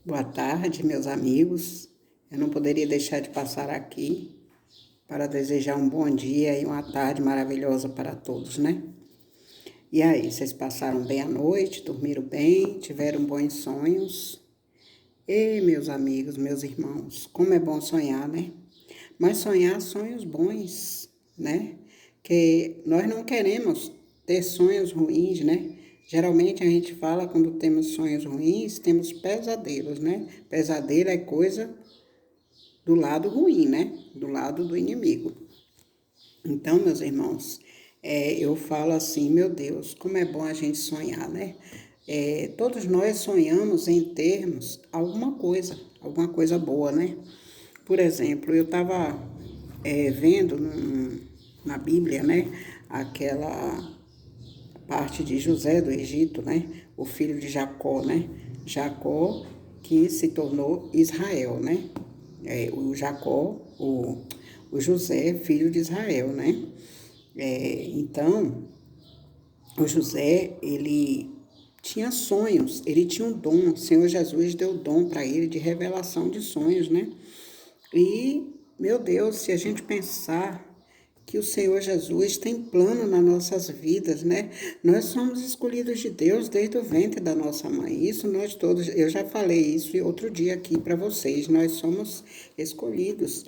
Boa tarde, meus amigos. Eu não poderia deixar de passar aqui para desejar um bom dia e uma tarde maravilhosa para todos, né? E aí, vocês passaram bem a noite, dormiram bem, tiveram bons sonhos? E meus amigos, meus irmãos, como é bom sonhar, né? Mas sonhar sonhos bons, né? Que nós não queremos ter sonhos ruins, né? Geralmente a gente fala quando temos sonhos ruins, temos pesadelos, né? Pesadelo é coisa do lado ruim, né? Do lado do inimigo. Então, meus irmãos, eu falo assim, meu Deus, como é bom a gente sonhar, né? Todos nós sonhamos em termos alguma coisa boa, né? Por exemplo, eu estava vendo na Bíblia, né? Aquela parte de José do Egito, né? O filho de Jacó, né? Jacó que se tornou Israel, né? O Jacó, o José, filho de Israel, né? Então, o José, ele tinha sonhos, ele tinha um dom, o Senhor Jesus deu dom para ele de revelação de sonhos, né? E, meu Deus, se a gente pensar que o Senhor Jesus tem plano nas nossas vidas, né? Nós somos escolhidos de Deus desde o ventre da nossa mãe. Isso nós todos, eu já falei isso outro dia aqui para vocês. Nós somos escolhidos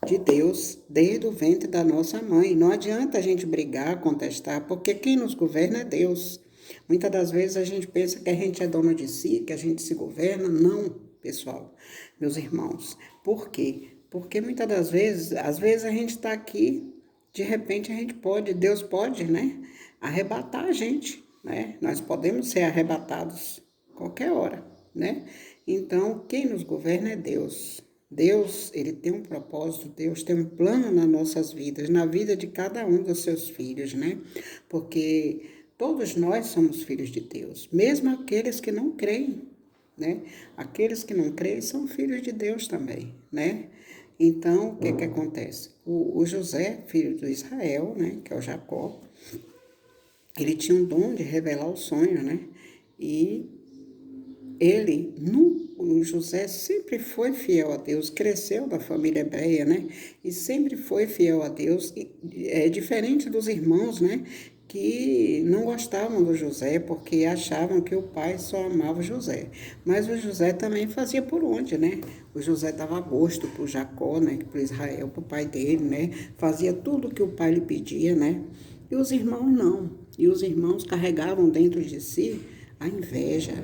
de Deus desde o ventre da nossa mãe. Não adianta a gente brigar, contestar, porque quem nos governa é Deus. Muitas das vezes a gente pensa que a gente é dono de si, que a gente se governa. Não, pessoal, meus irmãos. Por quê? Porque muitas das vezes, às vezes a gente está aqui, de repente a gente pode, Deus pode, né? Arrebatar a gente, né? Nós podemos ser arrebatados qualquer hora, né? Então, quem nos governa é Deus. Deus, ele tem um propósito, Deus tem um plano nas nossas vidas, na vida de cada um dos seus filhos, né? Porque todos nós somos filhos de Deus, mesmo aqueles que não creem, né? Aqueles que não creem são filhos de Deus também, né? Então, o que que acontece? O José, filho do Israel, né? Que é o Jacó, ele tinha um dom de revelar o sonho, né? E o José sempre foi fiel a Deus, cresceu da família hebreia, né? E sempre foi fiel a Deus, diferente dos irmãos, né? Que não gostavam do José porque achavam que o pai só amava o José. Mas o José também fazia por onde, né? O José dava gosto para o Jacó, né? Para Israel, para o pai dele, né? Fazia tudo que o pai lhe pedia, né? E os irmãos não. E os irmãos carregavam dentro de si a inveja.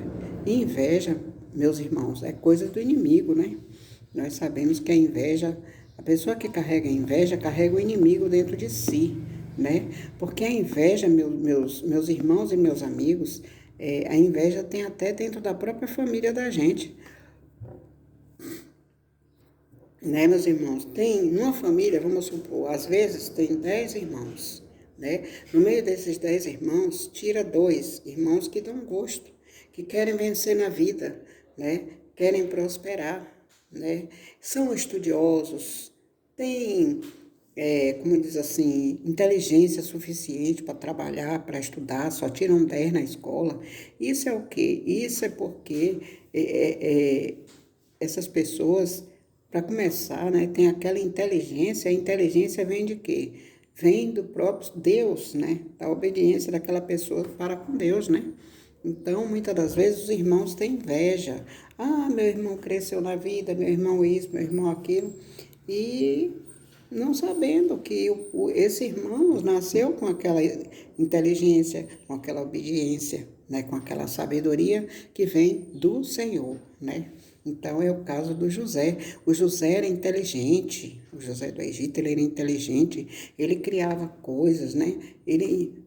E inveja, meus irmãos, é coisa do inimigo, né? Nós sabemos que a inveja, a pessoa que carrega a inveja, carrega o inimigo dentro de si, né? Porque a inveja, meus irmãos e meus amigos, a inveja tem até dentro da própria família da gente, né, meus irmãos? Tem uma família, vamos supor, às vezes tem 10 irmãos, né? No meio desses 10 irmãos, tira 2 irmãos que dão gosto, que querem vencer na vida, né? Querem prosperar, né? São estudiosos, têm, como diz assim, inteligência suficiente para trabalhar, para estudar, só tiram 10 na escola. Isso é o quê? Isso é porque essas pessoas, para começar, né, tem aquela inteligência. A inteligência vem de quê? Vem do próprio Deus, né? Da obediência daquela pessoa para com Deus, né? Então, muitas das vezes os irmãos têm inveja. Ah, meu irmão cresceu na vida, meu irmão isso, meu irmão aquilo. E não sabendo que esse irmão nasceu com aquela inteligência, com aquela obediência, né, com aquela sabedoria que vem do Senhor, né? Então é o caso do José. O José era inteligente, o José do Egito, ele era inteligente, ele criava coisas, né? Ele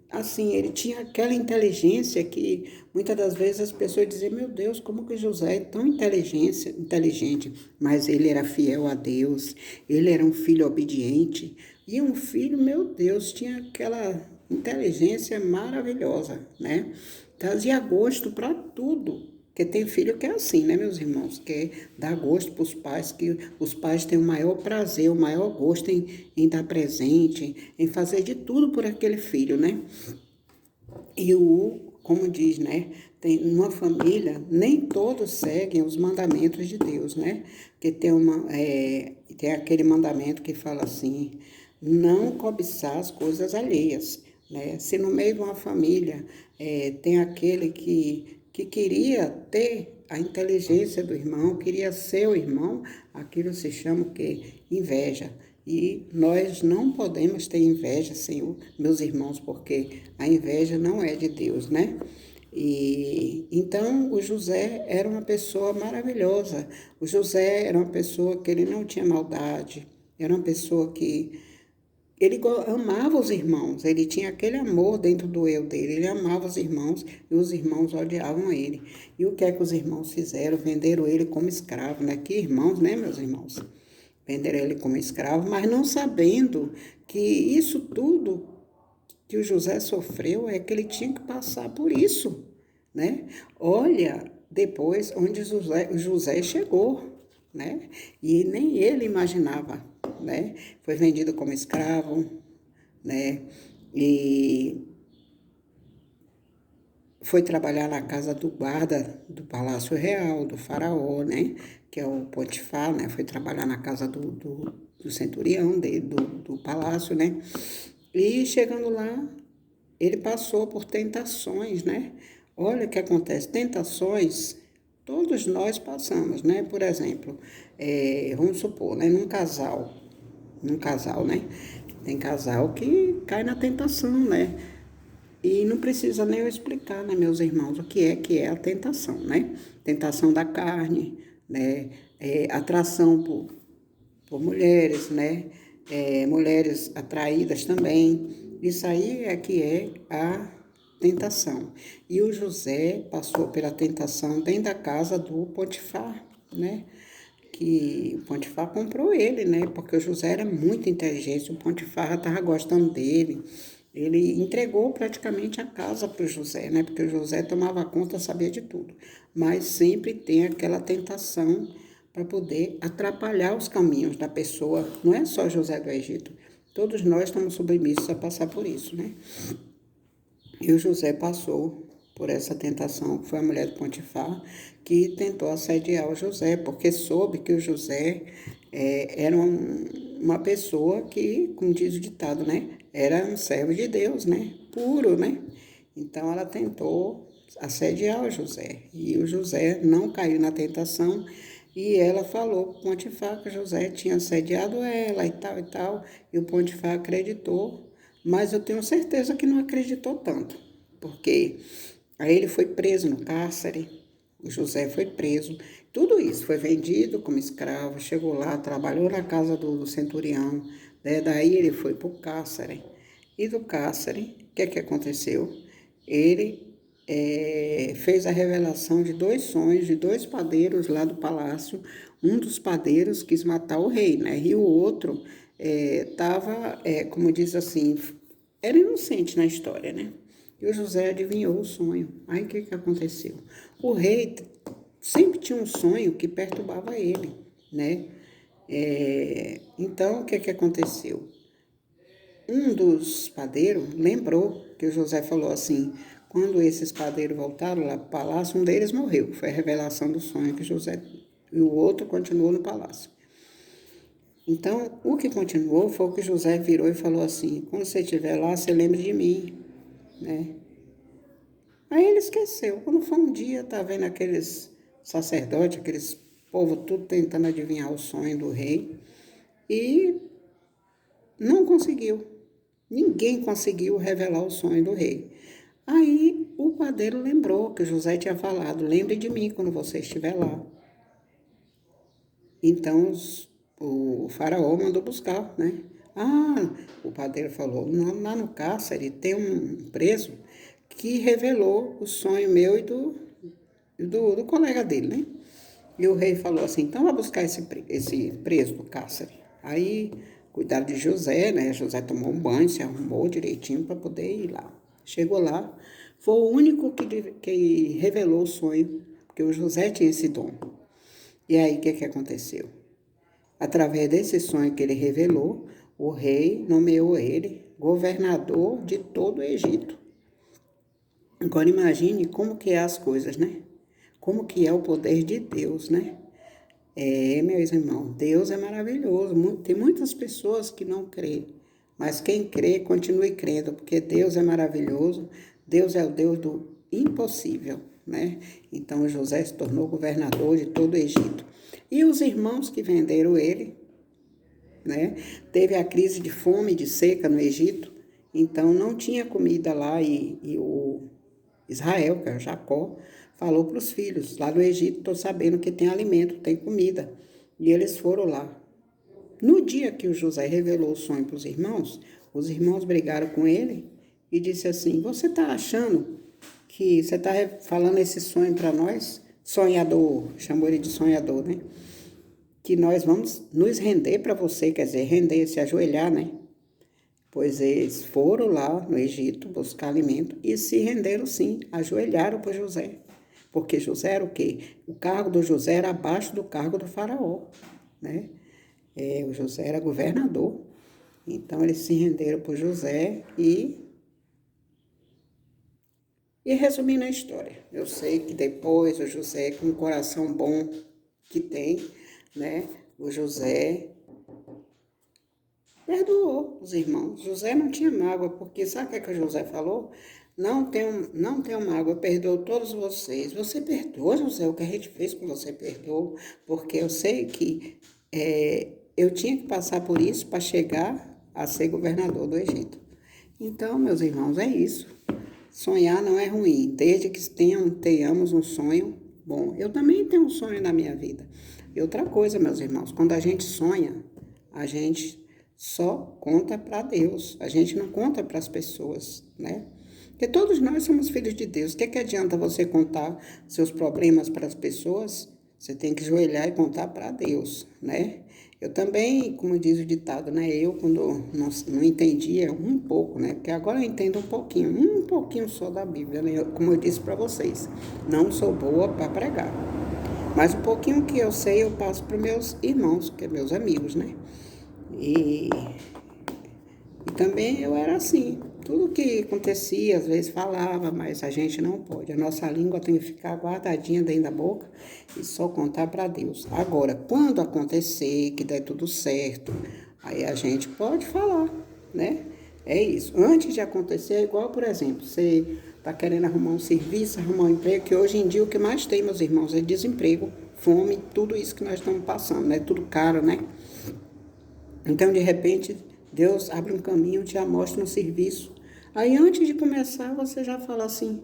tinha aquela inteligência que muitas das vezes as pessoas diziam, meu Deus, como que José é tão inteligente? Mas ele era fiel a Deus, ele era um filho obediente. E um filho, meu Deus, tinha aquela inteligência maravilhosa, né? Trazia gosto para tudo. Porque tem filho que é assim, né, meus irmãos? Que dá gosto para os pais, que os pais têm o maior prazer, o maior gosto em dar presente, em fazer de tudo por aquele filho, né? como diz, né? Tem uma família, nem todos seguem os mandamentos de Deus, né? Porque tem aquele mandamento que fala assim, não cobiçar as coisas alheias, né? Se no meio de uma família tem aquele que queria ter a inteligência do irmão, queria ser o irmão, aquilo se chama o quê? Inveja. E nós não podemos ter inveja, Senhor, meus irmãos, porque a inveja não é de Deus, né? E então o José era uma pessoa maravilhosa. O José era uma pessoa que ele não tinha maldade, era uma pessoa que ele amava os irmãos, ele tinha aquele amor dentro do eu dele, ele amava os irmãos e os irmãos odiavam ele. E o que é que os irmãos fizeram? Venderam ele como escravo, né? Que irmãos, né, meus irmãos? Venderam ele como escravo, mas não sabendo que isso tudo que o José sofreu é que ele tinha que passar por isso, né? Olha, depois onde o José chegou, né? E nem ele imaginava, né? Foi vendido como escravo, né? E foi trabalhar na casa do guarda do Palácio Real, do faraó, né? Que é o Potifar, né? Foi trabalhar na casa do centurião dele, do palácio, né? E chegando lá, ele passou por tentações, né? Olha o que acontece, tentações, todos nós passamos, né? Por exemplo, vamos supor, né? Num casal, né? Tem casal que cai na tentação, né? E não precisa nem eu explicar, né, meus irmãos, o que é a tentação, né? Tentação da carne, né? Atração por mulheres, né? Mulheres atraídas também. Isso aí é que é a tentação. E o José passou pela tentação dentro da casa do Potifar, né? Que o Potifar comprou ele, né? Porque o José era muito inteligente, o Potifar estava gostando dele. Ele entregou praticamente a casa para o José, né? Porque o José tomava conta, sabia de tudo. Mas sempre tem aquela tentação para poder atrapalhar os caminhos da pessoa. Não é só José do Egito. Todos nós estamos submissos a passar por isso, né? E o José passou por essa tentação, que foi a mulher do Potifar, que tentou assediar o José, porque soube que o José era uma pessoa que, como diz o ditado, né? Era um servo de Deus, né? Puro, né? Então ela tentou assediar o José. E o José não caiu na tentação. E ela falou para o Potifar que o José tinha assediado ela e tal e tal. E o Potifar acreditou, mas eu tenho certeza que não acreditou tanto, porque aí ele foi preso no cárcere, o José foi preso, tudo isso foi vendido como escravo, chegou lá, trabalhou na casa do centurião, né? Daí ele foi para o cárcere, e do cárcere, o que aconteceu? Ele fez a revelação de 2 sonhos de 2 padeiros lá do palácio. Um dos padeiros quis matar o rei, né? E o outro estava, como diz assim, era inocente na história, né? E o José adivinhou o sonho. Aí o que aconteceu? O rei sempre tinha um sonho que perturbava ele, né? Então, o que aconteceu? Um dos padeiros lembrou que o José falou assim, quando esses padeiros voltaram lá para o palácio, um deles morreu. Foi a revelação do sonho que José... E o outro continuou no palácio. Então, o que continuou foi o que José virou e falou assim, quando você estiver lá, você lembre de mim, né? Aí ele esqueceu. Quando foi um dia, tá vendo aqueles sacerdotes, aqueles povo tudo tentando adivinhar o sonho do rei, e não conseguiu. Ninguém conseguiu revelar o sonho do rei. Aí o padeiro lembrou que José tinha falado, lembre de mim quando você estiver lá. Então o faraó mandou buscar, né? Ah, o padeiro falou, lá no cárcere tem um preso que revelou o sonho meu e do colega dele, né? E o rei falou assim, então vai buscar esse preso do cárcere. Aí cuidaram de José, né? José tomou um banho, se arrumou direitinho para poder ir lá. Chegou lá, foi o único que revelou o sonho, porque o José tinha esse dom. E aí o que aconteceu? Através desse sonho que ele revelou, o rei nomeou ele governador de todo o Egito. Agora imagine como que é as coisas, né? Como que é o poder de Deus, né? Meus irmãos, Deus é maravilhoso. Tem muitas pessoas que não crêem, mas quem crê, continue crendo, porque Deus é maravilhoso. Deus é o Deus do impossível, né? Então José se tornou governador de todo o Egito. E os irmãos que venderam ele, né? Teve a crise de fome e de seca no Egito, então não tinha comida lá e o Israel, que é Jacó, falou para os filhos, lá do Egito, estou sabendo que tem alimento, tem comida. E eles foram lá. No dia que o José revelou o sonho para os irmãos brigaram com ele e disse assim, você está achando que você está falando esse sonho para nós? Sonhador, chamou ele de sonhador, né? Que nós vamos nos render para você, quer dizer, render, se ajoelhar, né? Pois eles foram lá no Egito buscar alimento e se renderam sim, ajoelharam para José. Porque José era o quê? O cargo do José era abaixo do cargo do faraó, né? O José era governador. Então eles se renderam para José e resumindo a história. Eu sei que depois o José, com um coração bom que tem, né? O José perdoou os irmãos. José não tinha mágoa, porque sabe o que o José falou? Não tenho mágoa, eu perdoo todos vocês. Você perdoa, José, o que a gente fez com você perdoou, porque eu sei que eu tinha que passar por isso para chegar a ser governador do Egito. Então, meus irmãos, é isso. Sonhar não é ruim, desde que tenhamos um sonho bom. Eu também tenho um sonho na minha vida. E outra coisa, meus irmãos, quando a gente sonha, a gente só conta para Deus, a gente não conta para as pessoas, né? Porque todos nós somos filhos de Deus. O que adianta você contar seus problemas para as pessoas? Você tem que ajoelhar e contar para Deus, né? Eu também, como diz o ditado, né? Eu, quando não entendia um pouco, né? Porque agora eu entendo um pouquinho só da Bíblia, né? Como eu disse para vocês, não sou boa para pregar. Mas um pouquinho que eu sei, eu passo para meus irmãos, que é meus amigos, né? E também eu era assim. Tudo que acontecia, às vezes falava, mas a gente não pode. A nossa língua tem que ficar guardadinha dentro da boca e só contar para Deus. Agora, quando acontecer, que der tudo certo, aí a gente pode falar, né? É isso. Antes de acontecer, é igual, por exemplo, você está querendo arrumar um serviço, arrumar um emprego, que hoje em dia o que mais tem, meus irmãos, é desemprego, fome, tudo isso que nós estamos passando, né? Tudo caro, né? Então, de repente, Deus abre um caminho, te mostra um serviço. Aí, antes de começar, você já fala assim,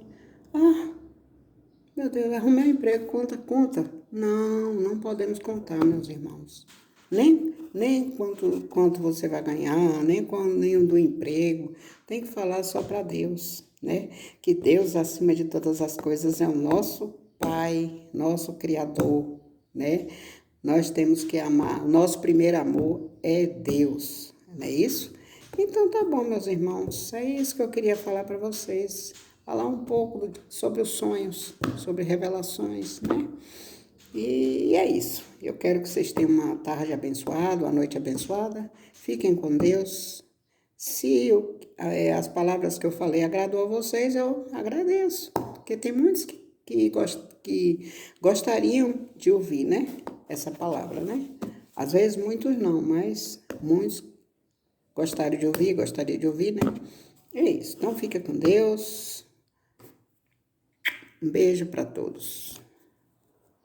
meu Deus, arrumei um emprego, conta. Não, não podemos contar, meus irmãos. Nem quanto você vai ganhar, nem do emprego. Tem que falar só para Deus, né? Que Deus, acima de todas as coisas, é o nosso Pai, nosso Criador, né? Nós temos que amar. O nosso primeiro amor é Deus, não é isso? Então tá bom, meus irmãos. É isso que eu queria falar para vocês. Falar um pouco sobre os sonhos, sobre revelações, né? E é isso. Eu quero que vocês tenham uma tarde abençoada, uma noite abençoada. Fiquem com Deus. Se as palavras que eu falei agradou a vocês, eu agradeço. Porque tem muitos que gostariam de ouvir, né? Essa palavra, né? Às vezes muitos não, mas muitos gostaria de ouvir, né? É isso. Então fica com Deus. Um beijo para todos.